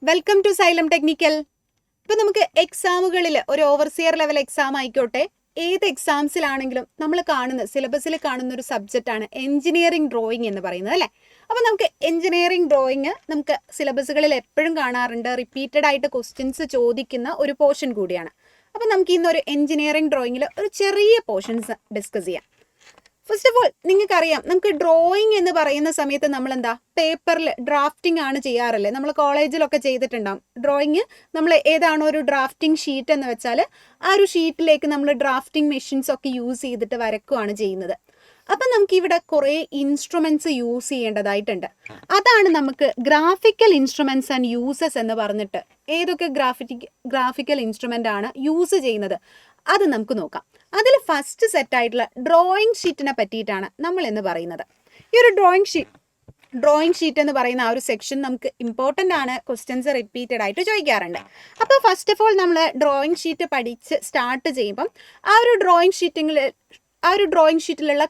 Welcome to xylem technical. ഇപ്പൊ നമുക്ക് എക്സാമുകളിൽ ഒരു ഓവർസിയർ ലെവൽ എക്സാം ആയിക്കോട്ടെ, ഏത് എക്സാംസിലാണെങ്കിലും നമ്മൾ കാണുന്ന സിലബസിൽ കാണുന്ന ഒരു സബ്ജക്റ്റ് ആണ് എഞ്ചിനീയറിംഗ് ഡ്രോയിങ് എന്ന് പറയുന്നത്, അല്ലേ? അപ്പോൾ നമുക്ക് എഞ്ചിനീയറിംഗ് ഡ്രോയിങ് നമുക്ക് സിലബസുകളിൽ എപ്പോഴും കാണാറുണ്ട്, റിപ്പീറ്റഡ് ആയിട്ട് ക്വസ്റ്റ്യൻസ് ചോദിക്കുന്ന ഒരു പോർഷൻ കൂടിയാണ്. അപ്പോൾ നമുക്ക് ഇന്നൊരു എഞ്ചിനീയറിംഗ് ഡ്രോയിങ്ങിൽ ഒരു ചെറിയ പോർഷൻസ് ഡിസ്കസ് ചെയ്യാം. ഫസ്റ്റ് ഓഫ് ഓൾ നിങ്ങൾക്കറിയാം, നമുക്ക് ഡ്രോയിങ് എന്ന് പറയുന്ന സമയത്ത് നമ്മൾ എന്താ പേപ്പറിൽ ഡ്രാഫ്റ്റിംഗ് ആണ് ചെയ്യാറല്ലേ? നമ്മൾ കോളേജിലൊക്കെ ചെയ്തിട്ടുണ്ടാകും. ഡ്രോയിങ് നമ്മൾ ഏതാണോ ഒരു ഡ്രാഫ്റ്റിംഗ് ഷീറ്റ് എന്ന് വെച്ചാൽ ആ ഒരു ഷീറ്റിലേക്ക് നമ്മൾ ഡ്രാഫ്റ്റിംഗ് മെഷീൻസ് ഒക്കെ യൂസ് ചെയ്തിട്ട് വരക്കുകയാണ് ചെയ്യുന്നത്. അപ്പം നമുക്ക് ഇവിടെ കുറേ ഇൻസ്ട്രുമെന്റ്സ് യൂസ് ചെയ്യേണ്ടതായിട്ടുണ്ട്. അതാണ് നമുക്ക് ഗ്രാഫിക്കൽ ഇൻസ്ട്രുമെന്റ്സ് ആൻഡ് യൂസസ് എന്ന് പറഞ്ഞിട്ട് ഏതൊക്കെ ഗ്രാഫിക്കൽ ഇൻസ്ട്രുമെന്റ് ആണ് യൂസ് ചെയ്യുന്നത് അത് നമുക്ക് നോക്കാം. അതിൽ ഫസ്റ്റ് സെറ്റ് ആയിട്ടുള്ള ഡ്രോയിങ് ഷീറ്റിനെ പറ്റിയിട്ടാണ് നമ്മൾ എന്ന് പറയുന്നത്. ഈ ഒരു ഡ്രോയിങ് ഷീറ്റ് എന്ന് പറയുന്ന ആ ഒരു സെക്ഷൻ നമുക്ക് ഇമ്പോർട്ടൻ്റ് ആണ്, ക്വസ്റ്റ്യൻസ് റിപ്പീറ്റഡ് ആയിട്ട് ചോദിക്കാറുണ്ട്. അപ്പോൾ ഫസ്റ്റ് ഓഫ് ഓൾ നമ്മൾ ഡ്രോയിങ് ഷീറ്റ് പഠിച്ച് സ്റ്റാർട്ട് ചെയ്യുമ്പം ആ ഒരു ഡ്രോയിങ് ഷീറ്റിലുള്ള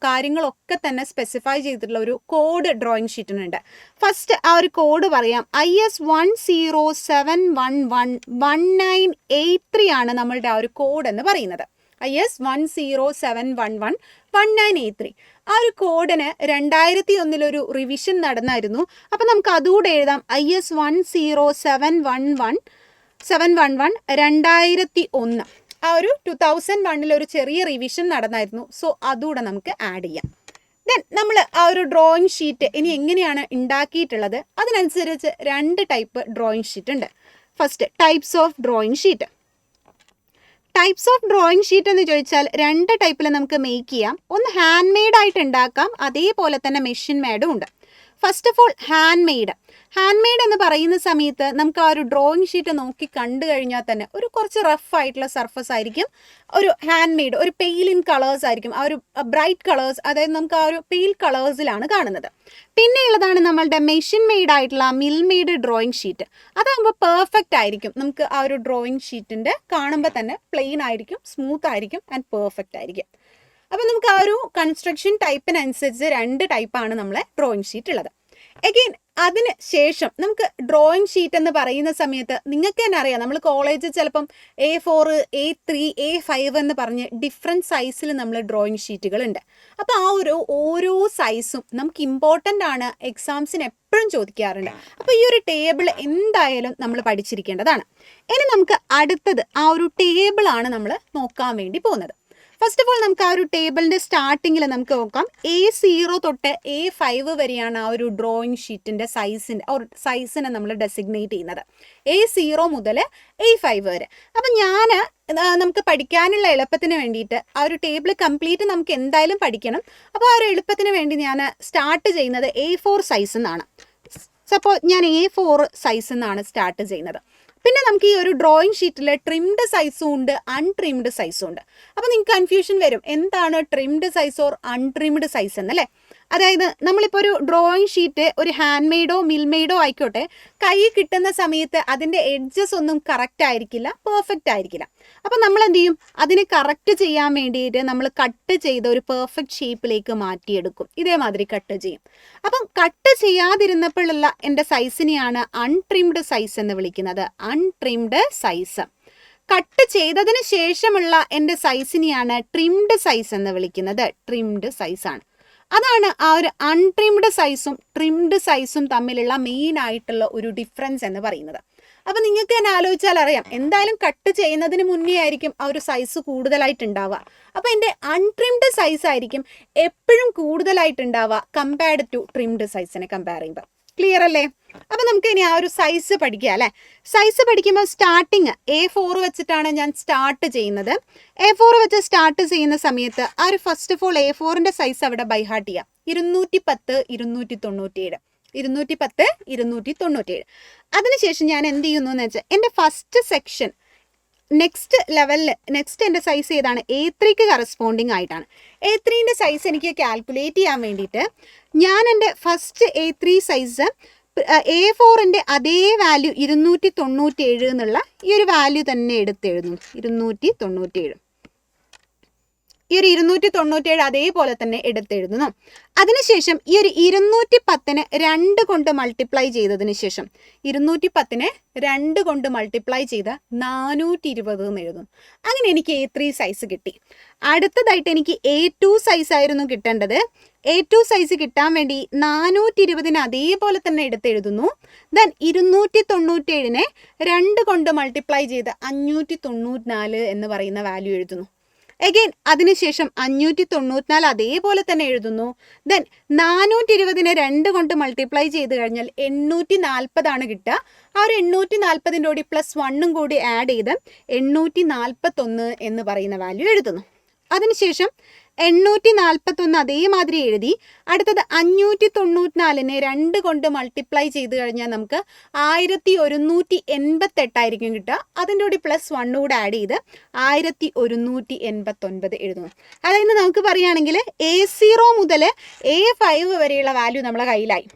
കാര്യങ്ങളൊക്കെ തന്നെ സ്പെസിഫൈ ചെയ്തിട്ടുള്ള ഒരു കോഡ് ഡ്രോയിങ് ഷീറ്റിനുണ്ട്. ഫസ്റ്റ് ആ ഒരു കോഡ് പറയാം. IS 1071111983 ആണ് നമ്മളുടെ ആ ഒരു കോഡ് എന്ന് പറയുന്നത്. IS 1071111983. ആ ഒരു കോഡിന് 2001 ഒരു റിവിഷൻ നടന്നായിരുന്നു. അപ്പം നമുക്ക് അതുകൂടെ എഴുതാം. IS 107111 2001. ആ ഒരു 2001 ഒരു ചെറിയ റിവിഷൻ നടന്നായിരുന്നു. സോ അതുകൂടെ നമുക്ക് ആഡ് ചെയ്യാം. ദെൻ നമ്മൾ ആ ഒരു ഡ്രോയിങ് ഷീറ്റ് ഇനി എങ്ങനെയാണ് ഉണ്ടാക്കിയിട്ടുള്ളത്, അതിനനുസരിച്ച് 2 ടൈപ്പ് ഡ്രോയിങ് ഷീറ്റ് ഉണ്ട്. First types of drawing sheet. Types of drawing sheet എന്ന് ചോദിച്ചാൽ 2 ടൈപ്പിൽ നമുക്ക് മേക്ക് ചെയ്യാം. ഒന്ന് ഹാൻഡ് മെയ്ഡ് ആയിട്ട് ഉണ്ടാക്കാം, അതേപോലെ തന്നെ മെഷീൻ മെയ്ഡും ഉണ്ട്. First of all hand made എന്ന് പറയുന്ന സമയത്ത് നമുക്ക് ആ ഒരു ഡ്രോയിങ് ഷീറ്റ് നോക്കി കണ്ടു കഴിഞ്ഞാൽ തന്നെ ഒരു കുറച്ച് റഫ് ആയിട്ടുള്ള സർഫസ് ആയിരിക്കും. ഒരു ഹാൻഡ് മെയ്ഡ് ഒരു പെയിൽ ഇൻ കളേഴ്സ് ആയിരിക്കും, ആ ഒരു ബ്രൈറ്റ് കളേഴ്സ്, അതായത് നമുക്ക് ആ ഒരു പെയിൽ കളേഴ്സിലാണ് കാണുന്നത്. പിന്നെയുള്ളതാണ് നമ്മളുടെ മെഷീൻ മെയ്ഡ് ആയിട്ടുള്ള മിൽ മെയ്ഡ് ഡ്രോയിങ് ഷീറ്റ്. അതാകുമ്പോൾ പെർഫെക്റ്റ് ആയിരിക്കും. നമുക്ക് ആ ഒരു ഡ്രോയിങ് ഷീറ്റിൻ്റെ കാണുമ്പോൾ തന്നെ പ്ലെയിൻ ആയിരിക്കും, സ്മൂത്ത് ആയിരിക്കും ആൻഡ് പെർഫെക്റ്റ് ആയിരിക്കും. അപ്പോൾ നമുക്ക് ആ ഒരു കൺസ്ട്രക്ഷൻ ടൈപ്പിനനുസരിച്ച് 2 ടൈപ്പാണ് നമ്മളെ ഡ്രോയിങ് ഷീറ്റ് ഉള്ളത്. എഗെയിൻ അതിന് ശേഷം നമുക്ക് ഡ്രോയിങ് ഷീറ്റ് എന്ന് പറയുന്ന സമയത്ത് നിങ്ങൾക്ക് തന്നെ അറിയാം, നമ്മൾ കോളേജിൽ ചിലപ്പം A4, A3, A5 എന്ന് പറഞ്ഞ് ഡിഫറെൻറ്റ് സൈസിൽ നമ്മൾ ഡ്രോയിങ് ഷീറ്റുകളുണ്ട്. അപ്പോൾ ആ ഓരോ സൈസും നമുക്ക് ഇമ്പോർട്ടൻ്റ് ആണ്, എക്സാംസിന് എപ്പോഴും ചോദിക്കാറുണ്ട്. അപ്പോൾ ഈ ഒരു ടേബിൾ എന്തായാലും നമ്മൾ പഠിച്ചിരിക്കേണ്ടതാണ്. ഇനി നമുക്ക് അടുത്തത് ആ ഒരു ടേബിളാണ് നമ്മൾ നോക്കാൻ വേണ്ടി പോകുന്നത്. ഫസ്റ്റ് ഓഫ് ഓൾ നമുക്ക് ആ ഒരു ടേബിളിൻ്റെ സ്റ്റാർട്ടിങ്ങിൽ നമുക്ക് നോക്കാം. A0 തൊട്ട് A5 വരെയാണ് ആ ഒരു ഡ്രോയിങ് ഷീറ്റിൻ്റെ സൈസിനെ നമ്മൾ ഡെസിഗ്നേറ്റ് ചെയ്യുന്നത്. A0 മുതൽ A5 വരെ. അപ്പം നമുക്ക് പഠിക്കാനുള്ള എളുപ്പത്തിന് വേണ്ടിയിട്ട് ആ ഒരു ടേബിൾ കംപ്ലീറ്റ് നമുക്ക് എന്തായാലും പഠിക്കണം. അപ്പോൾ ആ ഒരു എളുപ്പത്തിന് വേണ്ടി ഞാൻ സ്റ്റാർട്ട് ചെയ്യുന്നത് A4 സൈസ് എന്നാണ്. സപ്പോൾ ഞാൻ A4 സൈസ് എന്നാണ് സ്റ്റാർട്ട് ചെയ്യുന്നത്. പിന്നെ നമുക്ക് ഈ ഒരു ഡ്രോയിങ് ഷീറ്റിൽ ട്രിംഡ് സൈസും ഉണ്ട്, അൺട്രിംഡ് സൈസും ഉണ്ട്. അപ്പോൾ നിങ്ങൾക്ക് കൺഫ്യൂഷൻ വരും, എന്താണ് ട്രിംഡ് സൈസ് ഓർ അൺട്രിംഡ് സൈസ് എന്നല്ലേ? അതായത് നമ്മളിപ്പോൾ ഒരു ഡ്രോയിങ് ഷീറ്റ് ഒരു ഹാൻഡ് മെയ്ഡോ മിൽ മെയ്ഡോ ആയിക്കോട്ടെ, കൈ കിട്ടുന്ന സമയത്ത് അതിൻ്റെ എഡ്ജസ് ഒന്നും കറക്റ്റ് ആയിരിക്കില്ല, പെർഫെക്റ്റ് ആയിരിക്കില്ല. അപ്പം നമ്മൾ എന്ത് ചെയ്യും, അതിനെ കറക്റ്റ് ചെയ്യാൻ വേണ്ടിയിട്ട് നമ്മൾ കട്ട് ചെയ്ത് ഒരു പെർഫെക്റ്റ് ഷേപ്പിലേക്ക് മാറ്റിയെടുക്കും. ഇതേമാതിരി കട്ട് ചെയ്യും. അപ്പം കട്ട് ചെയ്യാതിരുന്നപ്പോഴുള്ള എൻ്റെ സൈസിനെയാണ് അൺട്രിംഡ് സൈസ് എന്ന് വിളിക്കുന്നത്. അൺട്രിംഡ് സൈസ്. കട്ട് ചെയ്തതിന് ശേഷമുള്ള എൻ്റെ സൈസിനെയാണ് ട്രിംഡ് സൈസ് എന്ന് വിളിക്കുന്നത്. ട്രിംഡ് സൈസാണ്. അതാണ് ആ ഒരു അൺട്രിംഡ് സൈസും ട്രിംഡ് സൈസും തമ്മിലുള്ള മെയിൻ ആയിട്ടുള്ള ഒരു ഡിഫറൻസ് എന്ന് പറയുന്നത്. അപ്പം നിങ്ങൾക്ക് തന്നെ ആലോചിച്ചാൽ അറിയാം, എന്തായാലും കട്ട് ചെയ്യുന്നതിന് മുന്നേ ആയിരിക്കും ആ ഒരു സൈസ് കൂടുതലായിട്ടുണ്ടാവുക. അപ്പോൾ എൻ്റെ അൺട്രിംഡ് സൈസ് ആയിരിക്കും എപ്പോഴും കൂടുതലായിട്ടുണ്ടാവുക കമ്പയർഡ് ടു ട്രിംഡ് സൈസിനെ കമ്പയർ ചെയ്യുമ്പോൾ. ക്ലിയർ അല്ലേ? അപ്പം നമുക്ക് ഇനി ആ ഒരു സൈസ് പഠിക്കുക അല്ലേ? സൈസ് പഠിക്കുമ്പോൾ സ്റ്റാർട്ടിങ് A4 വെച്ചിട്ടാണ് ഞാൻ സ്റ്റാർട്ട് ചെയ്യുന്നത്. A4 വെച്ച് സ്റ്റാർട്ട് ചെയ്യുന്ന സമയത്ത് ആ ഒരു ഫസ്റ്റ് ഓഫ് ഓൾ A4ൻ്റെ സൈസ് അവിടെ ബൈ ഹാർട്ട് ചെയ്യാം. 210, 297. 210, 297. അതിനുശേഷം ഞാൻ എന്ത് ചെയ്യുന്നു എന്ന് വെച്ചാൽ എൻ്റെ ഫസ്റ്റ് സെക്ഷൻ നെക്സ്റ്റ് എൻ്റെ സൈസ് ഏതാണ്? A3ക്ക് കറസ്പോണ്ടിങ് ആയിട്ടാണ്. A3ൻ്റെ സൈസ് എനിക്ക് കാൽക്കുലേറ്റ് ചെയ്യാൻ വേണ്ടിയിട്ട് ഞാൻ എൻ്റെ ഫസ്റ്റ് A3 സൈസ് A4ൻ്റെ അതേ വാല്യൂ 297 എന്നുള്ള ഈ ഒരു വാല്യൂ തന്നെ എടുത്തെഴുതുന്നു. 297. ഈ ഒരു 297 അതേപോലെ തന്നെ എടുത്തെഴുതുന്നു. അതിനുശേഷം ഈ ഒരു 210നെ 2 കൊണ്ട് മൾട്ടിപ്ലൈ ചെയ്തതിന് ശേഷം 210നെ 2 കൊണ്ട് മൾട്ടിപ്ലൈ ചെയ്ത് 420 എന്ന് എഴുതും. അങ്ങനെ എനിക്ക് A3 സൈസ് കിട്ടി. അടുത്തതായിട്ട് എനിക്ക് A2 സൈസ് ആയിരുന്നു കിട്ടേണ്ടത്. A2 സൈസ് കിട്ടാൻ വേണ്ടി 420നെ അതേപോലെ തന്നെ എടുത്തെഴുതുന്നു. ദെൻ 297നെ 2 കൊണ്ട് മൾട്ടിപ്ലൈ ചെയ്ത് 594 എന്ന് പറയുന്ന വാല്യൂ എഴുതുന്നു. അഗെയിൻ അതിനുശേഷം 594 അതേപോലെ തന്നെ എഴുതുന്നു. ദെൻ 420നെ 2 കൊണ്ട് മൾട്ടിപ്ലൈ ചെയ്ത് കഴിഞ്ഞാൽ 840 കിട്ടുക. ആ ഒരു 840ൻ്റെ കൂടി +1 കൂടി ആഡ് ചെയ്ത് 841 എന്ന് പറയുന്ന വാല്യൂ എഴുതുന്നു. അതിനുശേഷം 841 അതേമാതിരി എഴുതി. അടുത്തത് 594നെ 2 കൊണ്ട് മൾട്ടിപ്ലൈ ചെയ്ത് കഴിഞ്ഞാൽ നമുക്ക് 1188 ആയിരിക്കും കിട്ടുക. അതിൻ്റെ കൂടി +1 കൂടെ ആഡ് ചെയ്ത് 1189 എഴുതുന്നു. അതായത് നമുക്ക് പറയുകയാണെങ്കിൽ A0 മുതൽ A5 വരെയുള്ള വാല്യൂ നമ്മളെ കയ്യിലായി.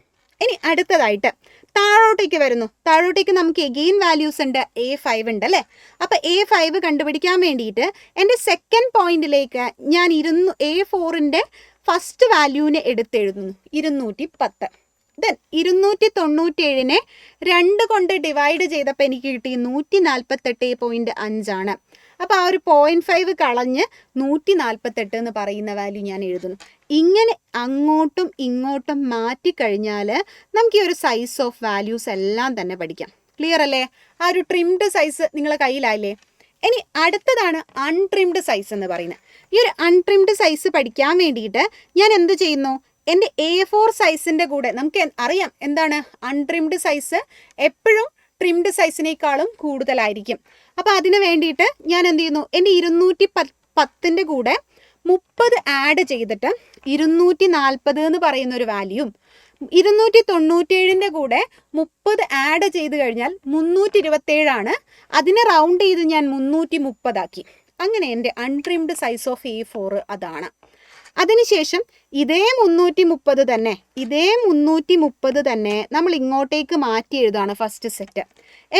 ഇനി അടുത്തതായിട്ട് താഴോട്ടേക്ക് വരുന്നു. താഴോട്ടേക്ക് നമുക്ക് എഗെയിൻ വാല്യൂസ് ഉണ്ട്. A5 ഉണ്ട് അല്ലേ? അപ്പോൾ A5 കണ്ടുപിടിക്കാൻ വേണ്ടിയിട്ട് എൻ്റെ സെക്കൻഡ് പോയിന്റിലേക്ക് ഞാൻ A4ൻ്റെ ഫസ്റ്റ് വാല്യൂവിനെ എടുത്തെഴുതുന്നു 210. ദെൻ 297നെ 2 കൊണ്ട് ഡിവൈഡ് ചെയ്തപ്പോൾ എനിക്ക് കിട്ടി 148.5 ആണ്. അപ്പോൾ ആ ഒരു 0.5 കളഞ്ഞ് 148 എന്ന് പറയുന്ന വാല്യൂ ഞാൻ എഴുതുന്നു. ഇങ്ങനെ അങ്ങോട്ടും ഇങ്ങോട്ടും മാറ്റിക്കഴിഞ്ഞാൽ നമുക്ക് ഈ ഒരു സൈസ് ഓഫ് വാല്യൂസ് എല്ലാം തന്നെ പഠിക്കാം. ക്ലിയർ അല്ലേ? ആ ഒരു ട്രിംഡ് സൈസ് നിങ്ങളെ കയ്യിലായില്ലേ? ഇനി അടുത്തതാണ് അൺട്രിംഡ് സൈസ് എന്ന് പറയുന്നത്. ഈ ഒരു അൺട്രിംഡ് സൈസ് പഠിക്കാൻ വേണ്ടിയിട്ട് ഞാൻ എന്ത് ചെയ്യുന്നു? എൻ്റെ A4 സൈസിൻ്റെ കൂടെ നമുക്ക് അറിയാം എന്താണ് അൺട്രിംഡ് സൈസ് എപ്പോഴും ട്രിംഡ് സൈസിനേക്കാളും കൂടുതലായിരിക്കും. അപ്പോൾ അതിന് വേണ്ടിയിട്ട് ഞാൻ എന്ത് ചെയ്യുന്നു? എൻ്റെ 210ൻ്റെ കൂടെ 30 ആഡ് ചെയ്തിട്ട് 240 എന്ന് പറയുന്ന ഒരു വാല്യൂയും 297ൻ്റെ കൂടെ 30 ആഡ് ചെയ്ത് കഴിഞ്ഞാൽ 327 ആണ്. അതിനെ റൗണ്ട് ചെയ്ത് ഞാൻ 330 ആക്കി. അങ്ങനെ എൻ്റെ അൺട്രിംഡ് സൈസ് ഓഫ് A4 അതാണ്. അതിനുശേഷം ഇതേ 330 തന്നെ നമ്മൾ ഇങ്ങോട്ടേക്ക് മാറ്റി എഴുതാണ് ഫസ്റ്റ് സെറ്റ്.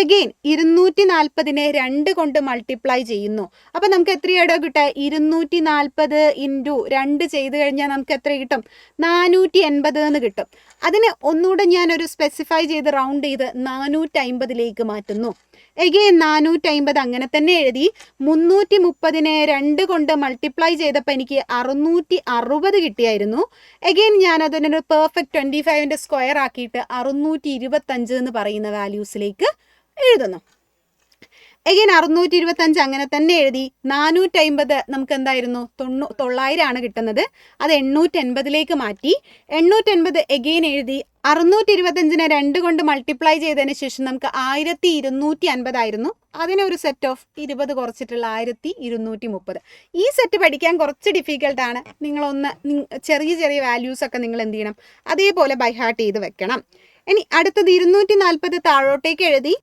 എഗെയിൻ 240നെ 2 കൊണ്ട് മൾട്ടിപ്ലൈ ചെയ്യുന്നു. അപ്പോൾ നമുക്ക് എത്രയാടോ കിട്ടുക? 240 ഇൻറ്റു 2 ചെയ്ത് കഴിഞ്ഞാൽ നമുക്ക് എത്ര കിട്ടും? 480 എന്ന് കിട്ടും. അതിന് ഒന്നുകൂടെ ഞാനൊരു സ്പെസിഫൈ ചെയ്ത് റൗണ്ട് ചെയ്ത് 450ലേക്ക് മാറ്റുന്നു. എഗെയിൻ 450 അങ്ങനെ തന്നെ എഴുതി. 330നെ 2 കൊണ്ട് മൾട്ടിപ്ലൈ ചെയ്തപ്പോൾ എനിക്ക് 660 കിട്ടിയായിരുന്നു. എഗെയിൻ ഞാൻ അതിനൊരു പെർഫെക്റ്റ് 25ൻ്റെ സ്ക്വയർ ആക്കിയിട്ട് 625 എന്ന് പറയുന്ന വാല്യൂസിലേക്ക് എഴുതുന്നു. എഗെയിൻ 625 അങ്ങനെ തന്നെ എഴുതി. 450 നമുക്ക് എന്തായിരുന്നു? 900 ആണ് കിട്ടുന്നത്. അത് 880ലേക്ക് മാറ്റി. 880 എഗെയിൻ എഴുതി. 625നെ 2 കൊണ്ട് മൾട്ടിപ്ലൈ ചെയ്തതിന് ശേഷം നമുക്ക് 1250 ആയിരുന്നു. അതിനൊരു സെറ്റ് ഓഫ് 20 കുറച്ചിട്ടുള്ള 1230. ഈ സെറ്റ് പഠിക്കാൻ കുറച്ച് ഡിഫിക്കൽട്ടാണ്. നിങ്ങളൊന്ന് ചെറിയ ചെറിയ വാല്യൂസൊക്കെ നിങ്ങൾ എന്ത് ചെയ്യണം? അതേപോലെ ബൈ ഹാർട്ട് ചെയ്ത് വെക്കണം. ഇനി അടുത്തത് 240 താഴോട്ടേക്ക് എഴുതി.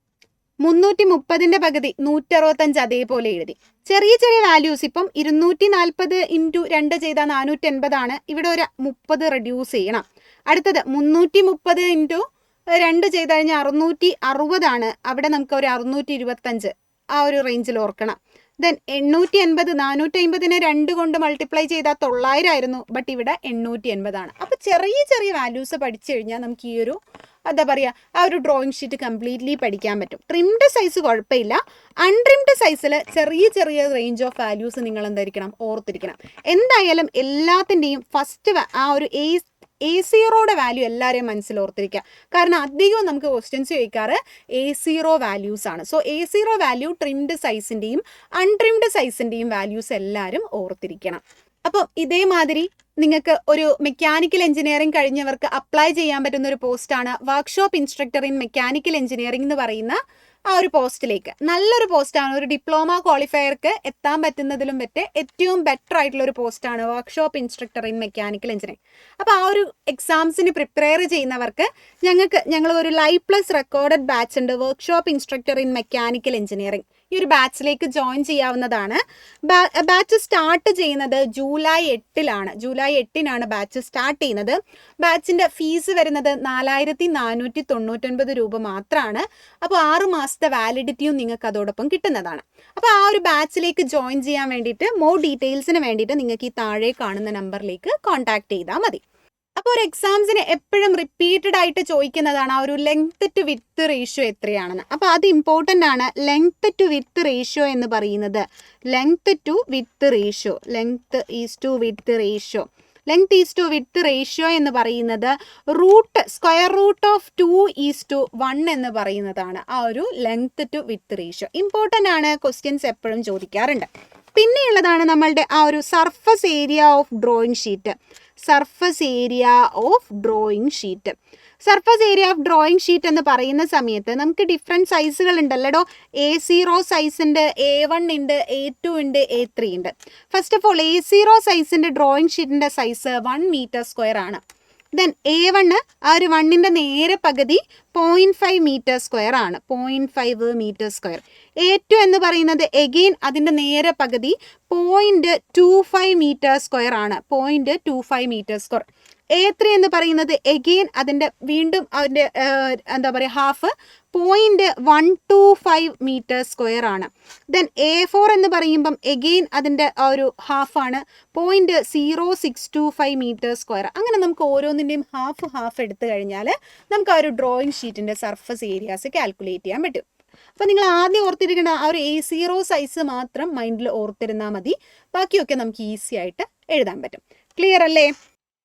330ൻ്റെ പകുതി 165 അതേപോലെ എഴുതി. ചെറിയ ചെറിയ വാല്യൂസ് ഇപ്പം 240 ഇൻറ്റു 2 ചെയ്താൽ 480 ആണ്. ഇവിടെ ഒരു 30 റെഡ്യൂസ് ചെയ്യണം. അടുത്തത് 330 ഇൻറ്റു 2 ചെയ്ത് കഴിഞ്ഞാൽ 660 ആണ്. അവിടെ നമുക്ക് ഒരു 625 ആ ഒരു റേഞ്ചിൽ ഓർക്കണം. ദെൻ 880 450നെ 2 കൊണ്ട് മൾട്ടിപ്ലൈ ചെയ്താൽ 900 ആയിരുന്നു. ബട്ട് ഇവിടെ 880 ആണ്. അപ്പോൾ ചെറിയ ചെറിയ വാല്യൂസ് പഠിച്ചു കഴിഞ്ഞാൽ നമുക്ക് ഈ ഒരു എന്താ പറയുക ആ ഒരു ഡ്രോയിങ് ഷീറ്റ് കംപ്ലീറ്റ്ലി പഠിക്കാൻ പറ്റും. ട്രിംഡ് സൈസ് കുഴപ്പമില്ല. അൺട്രിംഡ് സൈസിൽ ചെറിയ ചെറിയ റേഞ്ച് ഓഫ് വാല്യൂസ് നിങ്ങൾ എന്തായിരിക്കണം? ഓർത്തിരിക്കണം. എന്തായാലും എല്ലാത്തിൻ്റെയും ഫസ്റ്റ് ആ ഒരു A0യുടെ വാല്യൂ എല്ലാവരെയും മനസ്സിൽ ഓർത്തിരിക്കുക. കാരണം അധികവും നമുക്ക് ക്വസ്റ്റ്യൻസ് ചോദിക്കാറ് A0 വാല്യൂസ് ആണ്. സോ A0 വാല്യൂ ട്രിംഡ് സൈസിൻ്റെയും അൺട്രിംഡ് സൈസിൻ്റെയും വാല്യൂസ് എല്ലാവരും ഓർത്തിരിക്കണം. അപ്പം ഇതേമാതിരി നിങ്ങൾക്ക് ഒരു മെക്കാനിക്കൽ എഞ്ചിനീയറിംഗ് കഴിഞ്ഞവർക്ക് അപ്ലൈ ചെയ്യാൻ പറ്റുന്ന ഒരു പോസ്റ്റാണ് workshop instructor in mechanical engineering എന്ന് പറയുന്ന ആ ഒരു പോസ്റ്റിലേക്ക്. നല്ലൊരു പോസ്റ്റാണ്. ഒരു ഡിപ്ലോമ ക്വാളിഫയർക്ക് എത്താൻ പറ്റുന്നതിലും ഏറ്റവും ബെറ്റർ ആയിട്ടുള്ള ഒരു പോസ്റ്റാണ് workshop instructor in mechanical engineering. അപ്പോൾ ആ ഒരു എക്സാംസിന് പ്രിപ്പയർ ചെയ്യുന്നവർക്ക് ഞങ്ങൾ ഒരു ലൈവ് പ്ലസ് റെക്കോർഡഡ് ബാച്ച് ഉണ്ട് workshop instructor in mechanical engineering. ഒരു ബാച്ചിലേക്ക് ജോയിൻ ചെയ്യാവുന്നതാണ്. ബാച്ച് സ്റ്റാർട്ട് ചെയ്യുന്നത് ജൂലൈ 8-ലാണ്. ജൂലൈ 8-നാണ് ബാച്ച് സ്റ്റാർട്ട് ചെയ്യുന്നത്. ബാച്ചിൻ്റെ ഫീസ് വരുന്നത് 4499 രൂപ മാത്രമാണ്. അപ്പോൾ 6 മാസത്തെ വാലിഡിറ്റിയും നിങ്ങൾക്ക് അതോടൊപ്പം കിട്ടുന്നതാണ്. അപ്പോൾ ആ ഒരു ബാച്ചിലേക്ക് ജോയിൻ ചെയ്യാൻ വേണ്ടിയിട്ട് മോർ ഡീറ്റെയിൽസിന് വേണ്ടിയിട്ട് നിങ്ങൾക്ക് ഈ താഴെ കാണുന്ന നമ്പറിലേക്ക് കോൺടാക്ട് ചെയ്താൽ മതി. അപ്പോൾ ഒരു എക്സാംസിന് എപ്പോഴും റിപ്പീറ്റഡ് ആയിട്ട് ചോദിക്കുന്നതാണ് ആ ഒരു ലെങ്ത് ടു വിഡ്ത്ത് റേഷ്യോ എത്രയാണെന്ന്. അപ്പോൾ അത് ഇമ്പോർട്ടൻ്റ് ആണ്. ലെങ്ത് ടു വിഡ്ത്ത് റേഷ്യോ എന്ന് പറയുന്നത് length to width ratio, length is to width ratio, length is to width ratio എന്ന് പറയുന്നത് സ്ക്വയർ റൂട്ട് ഓഫ് 2:1 എന്ന് പറയുന്നതാണ് ആ ഒരു length to width ratio. Important ആണ്, ക്വസ്റ്റ്യൻസ് എപ്പോഴും ചോദിക്കാറുണ്ട്. പിന്നെയുള്ളതാണ് നമ്മളുടെ ആ ഒരു surface area of drawing sheet. Surface area of drawing sheet. Surface area of drawing sheet എന്ന് പറയുന്ന സമയത്ത് നമുക്ക് ഡിഫറെൻറ്റ് സൈസുകൾ ഉണ്ടല്ലോ. A0 സൈസ് ഉണ്ട്, A1 ഉണ്ട്, A2 ഉണ്ട്, A3 ഉണ്ട്. ഫസ്റ്റ് ഓഫ് ഓൾ A0 സൈസിൻ്റെ ഡ്രോയിങ് ഷീറ്റിൻ്റെ സൈസ് 1 മീറ്റർ സ്ക്വയർ ആണ്. ദെൻ A1 ആ ഒരു 1ൻ്റെ നേരെ പകുതി 0.5 മീറ്റർ സ്ക്വയർ ആണ്, 0.5 മീറ്റർ സ്ക്വയർ. A2 എന്ന് പറയുന്നത് എഗെയിൻ അതിൻ്റെ നേരെ പകുതി 0.25 മീറ്റർ സ്ക്വയർ ആണ്, 0.25 മീറ്റർ സ്ക്വയർ. A3 എന്ന് പറയുന്നത് എഗെയിൻ അതിൻ്റെ വീണ്ടും അതിൻ്റെ എന്താ പറയുക ഹാഫ് 0.125 മീറ്റർ സ്ക്വയർ ആണ്. ദെൻ A4 എന്ന് പറയുമ്പം എഗെയിൻ അതിൻ്റെ ആ ഒരു ഹാഫാണ് 0.0625 മീറ്റർ സ്ക്വയർ. അങ്ങനെ നമുക്ക് ഓരോന്നിൻ്റെയും ഹാഫ് എടുത്തു കഴിഞ്ഞാൽ നമുക്ക് ആ ഒരു ഡ്രോയിങ് ഷീറ്റിൻ്റെ സർഫസ് ഏരിയാസ് കാൽക്കുലേറ്റ് ചെയ്യാൻ പറ്റും. അപ്പോൾ നിങ്ങൾ ആദ്യം ഓർത്തിരിക്കേണ്ട ആ ഒരു A0 സൈസ് മാത്രം മൈൻഡിൽ ഓർത്തിരുന്നാൽ മതി. ബാക്കിയൊക്കെ നമുക്ക് ഈസി ആയിട്ട് എഴുതാൻ പറ്റും. ക്ലിയർ അല്ലേ?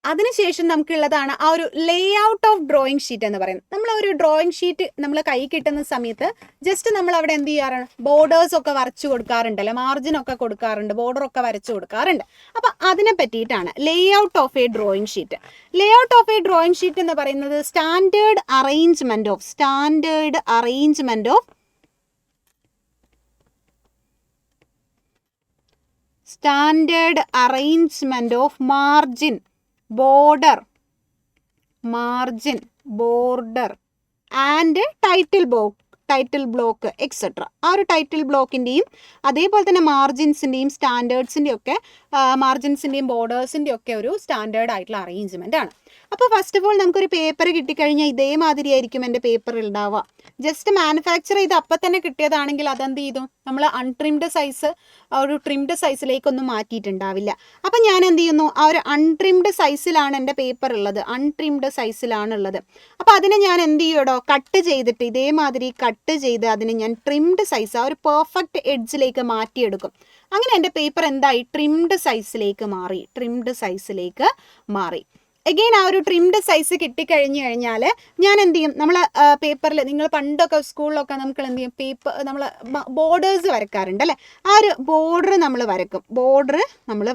അതിനുശേഷം നമുക്കുള്ളതാണ് ആ ഒരു ലേ ഔട്ട് ഓഫ് ഡ്രോയിങ് ഷീറ്റ് എന്ന് പറയുന്നത്. നമ്മൾ ഒരു ഡ്രോയിങ് ഷീറ്റ് നമ്മൾ കൈ കിട്ടുന്ന സമയത്ത് ജസ്റ്റ് നമ്മൾ അവിടെ എന്ത് ചെയ്യാറാണ്, ബോർഡേഴ്സ് ഒക്കെ വരച്ചു കൊടുക്കാറുണ്ടല്ലോ, മാർജിനൊക്കെ കൊടുക്കാറുണ്ട്, ബോർഡറൊക്കെ വരച്ചു കൊടുക്കാറുണ്ട്. അപ്പം അതിനെ പറ്റിയിട്ടാണ് ലേ out of a drawing sheet. Leh out of a drawing sheet എന്ന് പറയുന്നത് standard arrangement of margin, border and title block etcetera. ആ ഒരു ടൈറ്റിൽ ബ്ലോക്കിൻ്റെയും അതേപോലെ തന്നെ മാർജിൻസിൻ്റെയും സ്റ്റാൻഡേർഡ്സിൻ്റെ ഒക്കെ മാർജിൻസിൻ്റെയും ബോർഡേഴ്സിൻ്റെ ഒക്കെ ഒരു സ്റ്റാൻഡേർഡ് ആയിട്ടുള്ള അറേഞ്ച്മെൻ്റ് ആണ്. അപ്പോൾ ഫസ്റ്റ് ഓഫ് ഓൾ നമുക്കൊരു പേപ്പർ കിട്ടിക്കഴിഞ്ഞാൽ ഇതേമാതിരി ആയിരിക്കും എൻ്റെ പേപ്പർ ഉണ്ടാവുക. ജസ്റ്റ് മാനുഫാക്ചർ ചെയ്ത് അപ്പം തന്നെ കിട്ടിയതാണെങ്കിൽ അതെന്ത് ചെയ്തു, നമ്മൾ അൺട്രിംഡ് സൈസ് ഒരു ട്രിംഡ് സൈസിലേക്കൊന്നും മാറ്റിയിട്ടുണ്ടാവില്ല. അപ്പം ഞാൻ എന്ത് ചെയ്യുന്നു, ആ ഒരു അൺട്രിംഡ് സൈസിലാണ് എൻ്റെ പേപ്പർ ഉള്ളത്, അപ്പോൾ അതിനെ ഞാൻ എന്ത് ചെയ്യുമോ, കട്ട് ചെയ്തിട്ട് ഇതേമാതിരി കട്ട് ചെയ്ത് അതിനെ ഞാൻ ട്രിംഡ് സൈസ് ആ ഒരു പെർഫെക്റ്റ് എഡ്ജിലേക്ക് മാറ്റിയെടുക്കും. അങ്ങനെ എൻ്റെ പേപ്പർ എന്തായി, ട്രിംഡ് സൈസിലേക്ക് മാറി. അഗെയിൻ ആ ഒരു ട്രിംഡ് സൈസ് കിട്ടിക്കഴിഞ്ഞു കഴിഞ്ഞാൽ ഞാൻ എന്ത് ചെയ്യും, നമ്മൾ പേപ്പറിൽ നിങ്ങൾ പണ്ടൊക്കെ സ്കൂളിലൊക്കെ നമുക്ക് എന്ത് ചെയ്യും, നമ്മൾ ബോർഡേഴ്സ് വരക്കാറുണ്ട് അല്ലേ, ആ ഒരു ബോർഡർ നമ്മൾ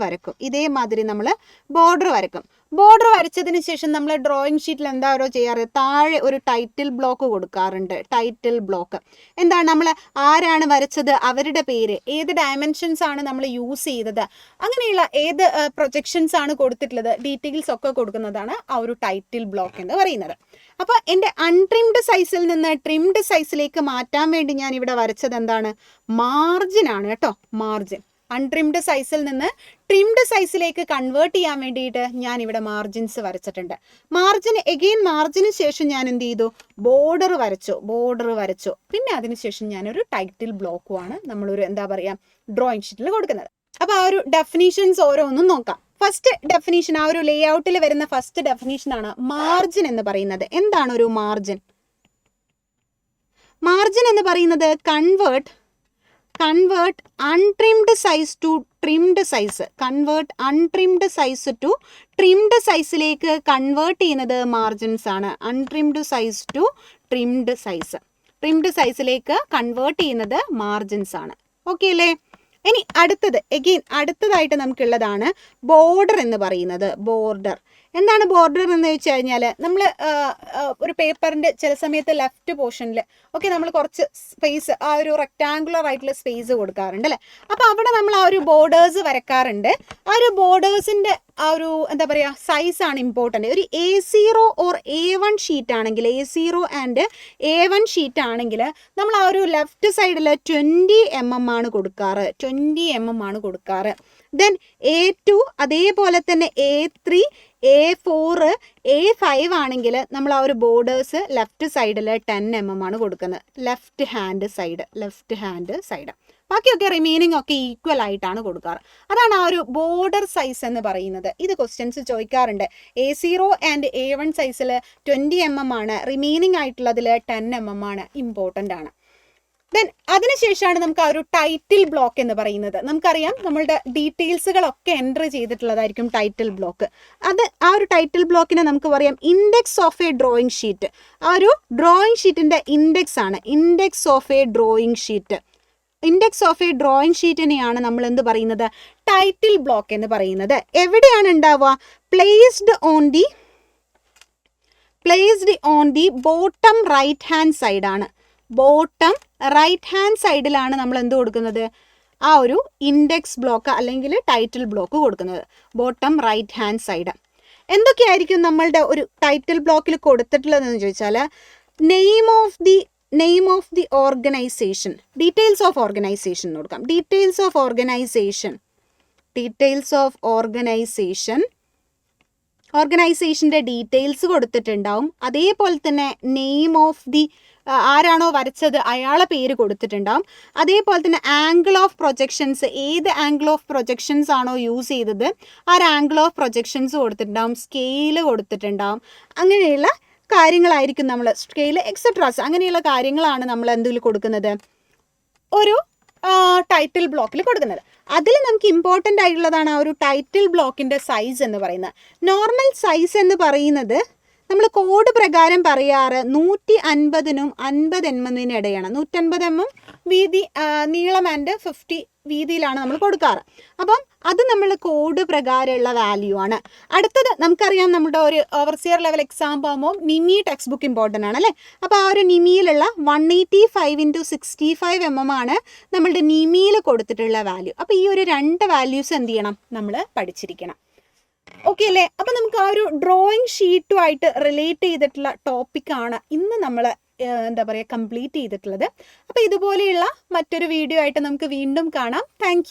വരക്കും. ഇതേമാതിരി നമ്മൾ ബോർഡർ വരക്കും. ബോർഡർ വരച്ചതിന് ശേഷം നമ്മൾ ഡ്രോയിങ് ഷീറ്റിൽ എന്താണോ ചെയ്യാറ്, താഴെ ഒരു ടൈറ്റിൽ ബ്ലോക്ക് കൊടുക്കാറുണ്ട്. ടൈറ്റിൽ ബ്ലോക്ക് എന്താണ്, നമ്മൾ ആരാണ് വരച്ചത്, അവരുടെ പേര്, ഏത് ഡയമെൻഷൻസ് ആണ് നമ്മൾ യൂസ് ചെയ്തത്, അങ്ങനെയുള്ള ഏത് പ്രൊജക്ഷൻസ് ആണ് കൊടുത്തിട്ടുള്ളത്, ഡീറ്റെയിൽസ് ഒക്കെ കൊടുക്കുന്നതാണ് ആ ഒരു ടൈറ്റിൽ ബ്ലോക്ക് എന്ന് പറയുന്നത്. അപ്പോൾ എൻ്റെ അൺട്രിംഡ് സൈസിൽ നിന്ന് ട്രിംഡ് സൈസിലേക്ക് മാറ്റാൻ വേണ്ടി ഞാൻ ഇവിടെ വരച്ചത് എന്താണ്, മാർജിൻ ആണ് കേട്ടോ. മാർജിൻ അൺട്രിംഡ് സൈസിൽ നിന്ന് ട്രിംഡ് സൈസിലേക്ക് കൺവേർട്ട് ചെയ്യാൻ വേണ്ടിയിട്ട് ഞാൻ ഇവിടെ മാർജിൻസ് വരച്ചിട്ടുണ്ട്. മാർജിന് ശേഷം ഞാൻ എന്ത് ചെയ്തു, ബോർഡർ വരച്ചു. പിന്നെ അതിനുശേഷം ഞാനൊരു ടൈറ്റിൽ ബ്ലോക്കുമാണ് നമ്മളൊരു എന്താ പറയുക ഡ്രോയിങ് ഷീറ്റിൽ കൊടുക്കുന്നത്. അപ്പോൾ ആ ഒരു ഡെഫിനീഷൻസ് ഓരോന്നും നോക്കാം. ഫസ്റ്റ് ഡെഫിനീഷൻ, ആ ഒരു ലേ ഔട്ടിൽ വരുന്ന ഫസ്റ്റ് ഡെഫിനീഷനാണ് മാർജിൻ എന്ന് പറയുന്നത്. എന്താണ് ഒരു മാർജിൻ? മാർജിൻ എന്ന് പറയുന്നത് convert untrimmed size to trimmed size. untrimmed size to trimmed സൈസിലേക്ക് കൺവേർട്ട് ചെയ്യുന്നത് മാർജിൻസ് ആണ്. untrimmed size to trimmed size. trimmed സൈസിലേക്ക് കൺവേർട്ട് ചെയ്യുന്നത് മാർജിൻസ് ആണ്. ഓക്കെ അല്ലേ? ഇനി അടുത്തതായിട്ട് നമുക്കുള്ളതാണ് ബോർഡർ എന്ന് പറയുന്നത്. ബോർഡർ എന്താണ് ബോർഡർ എന്ന് വെച്ച് കഴിഞ്ഞാൽ നമ്മൾ ഒരു പേപ്പറിൻ്റെ ചില സമയത്ത് ലെഫ്റ്റ് പോർഷനിൽ ഓക്കെ നമ്മൾ കുറച്ച് സ്പേസ് ആ ഒരു റെക്റ്റാങ്കുലർ ആയിട്ടുള്ള സ്പേസ് കൊടുക്കാറുണ്ട് അല്ലേ. അപ്പോൾ അവിടെ നമ്മൾ ആ ഒരു ബോർഡേഴ്സ് വരക്കാറുണ്ട്. ആ ഒരു ബോർഡേഴ്സിൻ്റെ ആ ഒരു എന്താ പറയുക സൈസാണ് ഇമ്പോർട്ടൻ്റ്. ഒരു A0 ഓർ A1 ഷീറ്റ് ആണെങ്കിൽ A0 ആൻഡ് A1 ഷീറ്റ് ആണെങ്കിൽ നമ്മൾ ആ ഒരു ലെഫ്റ്റ് സൈഡിൽ 20 mm ആണ് കൊടുക്കാറ്. 20 mm ആണ് കൊടുക്കാറ്. ദെൻ A2 അതേപോലെ തന്നെ A3 A4 A5 ആണെങ്കിൽ നമ്മൾ ആ ഒരു ബോർഡേഴ്സ് ലെഫ്റ്റ് സൈഡിൽ 10 mm ആണ് കൊടുക്കുന്നത്. ലെഫ്റ്റ് ഹാൻഡ് സൈഡ് ബാക്കിയൊക്കെ റിമൈനിങ് ഒക്കെ ഈക്വൽ ആയിട്ടാണ് കൊടുക്കാറ്. അതാണ് ആ ഒരു ബോർഡർ സൈസ് എന്ന് പറയുന്നത്. ഇത് ക്വസ്റ്റ്യൻസ് ചോദിക്കാറുണ്ട്. A0 ആൻഡ് A1 സൈസിൽ 20 mm ആണ്, റിമൈനിങ് ആയിട്ടുള്ളതിൽ 10 mm ആണ്, ഇമ്പോർട്ടൻ്റ് ആണ്. ദെൻ അതിനുശേഷമാണ് നമുക്ക് ആ ഒരു ടൈറ്റിൽ ബ്ലോക്ക് എന്ന് പറയുന്നത്. നമുക്കറിയാം നമ്മളുടെ ഡീറ്റെയിൽസുകളൊക്കെ എൻ്റർ ചെയ്തിട്ടുള്ളതായിരിക്കും ടൈറ്റിൽ ബ്ലോക്ക്. ആ ഒരു ടൈറ്റിൽ ബ്ലോക്കിനെ നമുക്ക് പറയാം index of a drawing sheet. ആ ഒരു ഡ്രോയിങ് ഷീറ്റിൻ്റെ ഇൻഡെക്സ് ആണ് index of a drawing sheet. Index of a drawing ഷീറ്റിനെയാണ് നമ്മൾ എന്ത് പറയുന്നത്, ടൈറ്റിൽ ബ്ലോക്ക് എന്ന് പറയുന്നത്. എവിടെയാണ് ഉണ്ടാവുക? Placed on the bottom right hand side ആണ്. ബോട്ടം റൈറ്റ് ഹാൻഡ് സൈഡിലാണ് നമ്മൾ എന്ത് കൊടുക്കുന്നത്, ആ ഒരു ഇൻഡെക്സ് ബ്ലോക്ക് അല്ലെങ്കിൽ ടൈറ്റിൽ ബ്ലോക്ക് കൊടുക്കുന്നത്. Bottom right hand side. എന്തൊക്കെയായിരിക്കും നമ്മളുടെ ഒരു ടൈറ്റിൽ ബ്ലോക്കിൽ കൊടുത്തിട്ടുള്ളതെന്ന് ചോദിച്ചാൽ name of the organisation, details of organisation കൊടുക്കാം. ഡീറ്റെയിൽസ് ഓഫ് ഓർഗനൈസേഷൻ്റെ ഡീറ്റെയിൽസ് കൊടുത്തിട്ടുണ്ടാവും. അതേപോലെ തന്നെ നെയിം ഓഫ് ദി ആരാണോ വരച്ചത് അയാളെ പേര് കൊടുത്തിട്ടുണ്ടാവും. അതേപോലെ തന്നെ ആംഗിൾ ഓഫ് പ്രൊജക്ഷൻസ്, ഏത് ആംഗിൾ ഓഫ് പ്രൊജക്ഷൻസ് ആണോ യൂസ് ചെയ്തത് ആ ഒരു ആംഗിൾ ഓഫ് പ്രൊജക്ഷൻസ് കൊടുത്തിട്ടുണ്ടാവും. സ്കെയിൽ കൊടുത്തിട്ടുണ്ടാവും. അങ്ങനെയുള്ള കാര്യങ്ങളായിരിക്കും നമ്മൾ സ്കെയിൽ എക്സെട്രാസ് അങ്ങനെയുള്ള കാര്യങ്ങളാണ് നമ്മൾ എന്തിൽ കൊടുക്കുന്നത്, ഒരു ടൈറ്റിൽ ബ്ലോക്കിൽ കൊടുക്കുന്നത്. അതിൽ നമുക്ക് ഇമ്പോർട്ടൻ്റ് ആയിട്ടുള്ളതാണ് ആ ഒരു ടൈറ്റിൽ ബ്ലോക്കിൻ്റെ സൈസ് എന്ന് പറയുന്നത്. നോർമൽ സൈസ് എന്ന് പറയുന്നത് നമ്മൾ കോഡ് പ്രകാരം പറയാറ് 150-നും 50 mm ഇടയാണ്. 150 mm വീതി നീളം ആൻഡ് 50 വീതിയിലാണ് നമ്മൾ കൊടുക്കാറ്. അപ്പം അത് നമ്മൾ കോഡ് പ്രകാരമുള്ള വാല്യൂ ആണ്. അടുത്തത് നമുക്കറിയാം നമ്മുടെ ഒരു ഓവർസിയർ ലെവൽ എക്സാം ആകുമ്പോൾ നിമി ടെക്സ്റ്റ് ബുക്ക് ഇമ്പോർട്ടൻ്റ് ആണ് അല്ലേ. അപ്പോൾ ആ ഒരു നിമിയിലുള്ള 185x65 mm ആണ് നമ്മളുടെ നിമിയിൽ കൊടുത്തിട്ടുള്ള വാല്യൂ. അപ്പോൾ ഈ ഒരു 2 വാല്യൂസ് എന്ത് ചെയ്യണം, നമ്മൾ പഠിച്ചിരിക്കണം. ഓക്കെ അല്ലേ. അപ്പം നമുക്ക് ആ ഒരു ഡ്രോയിങ് ഷീറ്റുമായിട്ട് റിലേറ്റ് ചെയ്തിട്ടുള്ള ടോപ്പിക്കാണ് ഇന്ന് നമ്മൾ എന്താ പറയുക കംപ്ലീറ്റ് ചെയ്തിട്ടുള്ളത്. അപ്പോൾ ഇതുപോലെയുള്ള മറ്റൊരു വീഡിയോ ആയിട്ട് നമുക്ക് വീണ്ടും കാണാം. താങ്ക്